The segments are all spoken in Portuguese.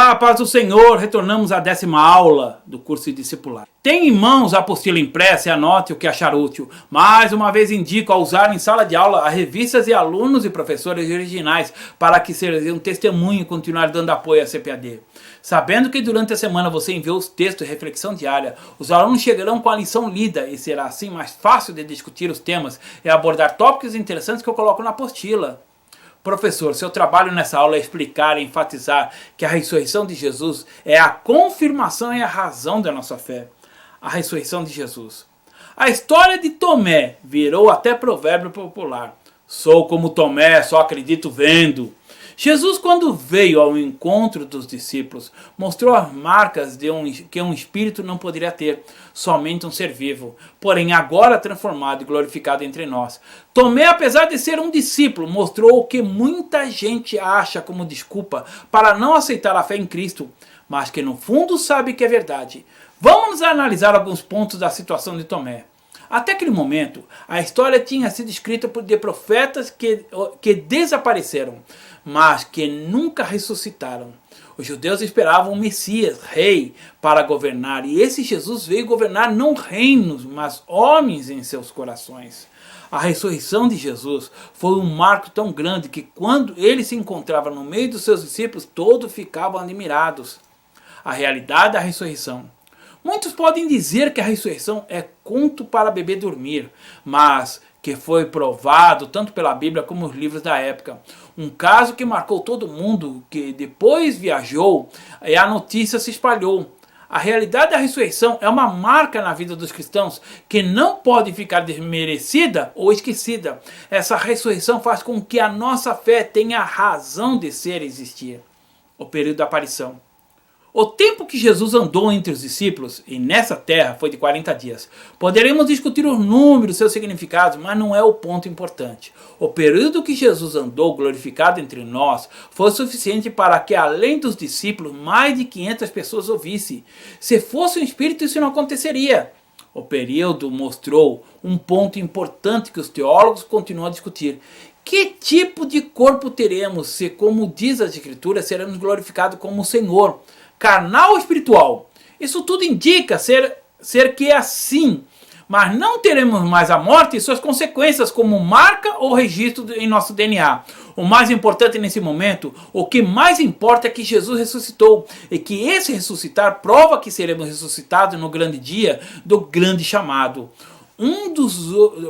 Olá, paz do Senhor, retornamos à 10ª aula do curso de discipular. Tem em mãos a apostila impressa e anote o que achar útil. Mais uma vez indico a usar em sala de aula as revistas e alunos e professores originais para que seja um testemunho e continuar dando apoio à CPAD. Sabendo que durante a semana você enviou os textos de reflexão diária, os alunos chegarão com a lição lida e será assim mais fácil de discutir os temas e abordar tópicos interessantes que eu coloco na apostila. Professor, seu trabalho nessa aula é explicar e enfatizar que a ressurreição de Jesus é a confirmação e a razão da nossa fé. A ressurreição de Jesus. A história de Tomé virou até provérbio popular. Sou como Tomé, só acredito vendo. Jesus, quando veio ao encontro dos discípulos, mostrou as marcas que um espírito não poderia ter, somente um ser vivo, porém agora transformado e glorificado entre nós. Tomé, apesar de ser um discípulo, mostrou o que muita gente acha como desculpa para não aceitar a fé em Cristo, mas que no fundo sabe que é verdade. Vamos analisar alguns pontos da situação de Tomé. Até aquele momento, a história tinha sido escrita por profetas que desapareceram, mas que nunca ressuscitaram. Os judeus esperavam um Messias, rei, para governar, e esse Jesus veio governar não reinos, mas homens em seus corações. A ressurreição de Jesus foi um marco tão grande que quando ele se encontrava no meio dos seus discípulos, todos ficavam admirados. A realidade da ressurreição. Muitos podem dizer que a ressurreição é conto para bebê dormir, mas que foi provado tanto pela Bíblia como os livros da época. Um caso que marcou todo mundo, que depois viajou e a notícia se espalhou. A realidade da ressurreição é uma marca na vida dos cristãos que não pode ficar desmerecida ou esquecida. Essa ressurreição faz com que a nossa fé tenha razão de ser e existir. O período da aparição. O tempo que Jesus andou entre os discípulos, e nessa terra, foi de 40 dias. Poderemos discutir os números, seus significados, mas não é o ponto importante. O período que Jesus andou glorificado entre nós foi suficiente para que, além dos discípulos, mais de 500 pessoas ouvissem. Se fosse um espírito, isso não aconteceria. O período mostrou um ponto importante que os teólogos continuam a discutir. Que tipo de corpo teremos se, como diz as Escrituras, seremos glorificados como o Senhor? Carnal ou espiritual? Isso tudo indica ser que é assim, mas não teremos mais a morte e suas consequências como marca ou registro em nosso DNA. O mais importante nesse momento, o que mais importa é que Jesus ressuscitou e que esse ressuscitar prova que seremos ressuscitados no grande dia do grande chamado. Um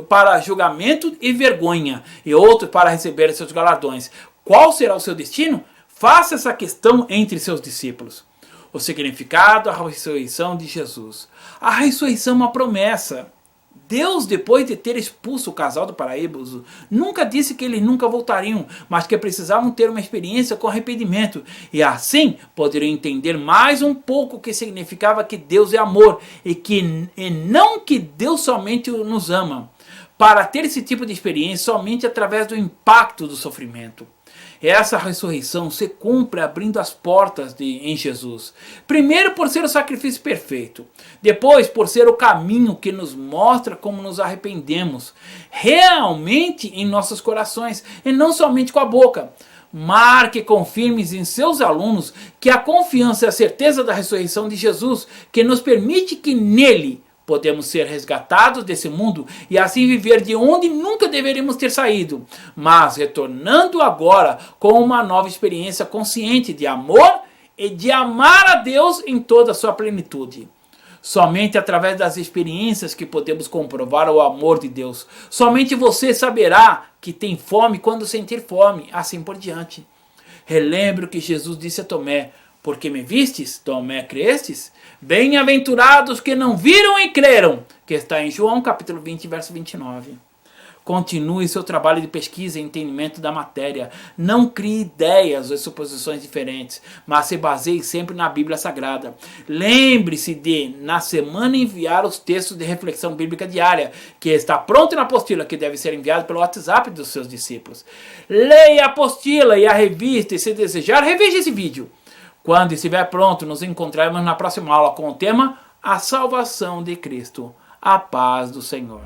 para julgamento e vergonha e outro para receber seus galardões. Qual será o seu destino? Faça essa questão entre seus discípulos. O significado da ressurreição de Jesus. A ressurreição é uma promessa. Deus, depois de ter expulso o casal do paraíso, nunca disse que eles nunca voltariam, mas que precisavam ter uma experiência com arrependimento. E assim poderiam entender mais um pouco o que significava que Deus é amor e não que Deus somente nos ama. Para ter esse tipo de experiência somente através do impacto do sofrimento. Essa ressurreição se cumpre abrindo as portas em Jesus. Primeiro por ser o sacrifício perfeito. Depois por ser o caminho que nos mostra como nos arrependemos. Realmente em nossos corações e não somente com a boca. Marque e confirme em seus alunos que a confiança e a certeza da ressurreição de Jesus que nos permite que nele podemos ser resgatados desse mundo e assim viver de onde nunca deveríamos ter saído, mas retornando agora com uma nova experiência consciente de amor e de amar a Deus em toda a sua plenitude. Somente através das experiências que podemos comprovar o amor de Deus. Somente você saberá que tem fome quando sentir fome, assim por diante. Relembre o que Jesus disse a Tomé. Porque me vistes, Tomé, crestes? Bem-aventurados que não viram e creram, que está em João capítulo 20, verso 29. Continue seu trabalho de pesquisa e entendimento da matéria. Não crie ideias ou suposições diferentes, mas se baseie sempre na Bíblia Sagrada. Lembre-se de, na semana, enviar os textos de reflexão bíblica diária, que está pronto na apostila, que deve ser enviado pelo WhatsApp dos seus discípulos. Leia a apostila e a revista e, se desejar, reveja esse vídeo. Quando estiver pronto, nos encontraremos na próxima aula com o tema A Salvação de Cristo. A paz do Senhor.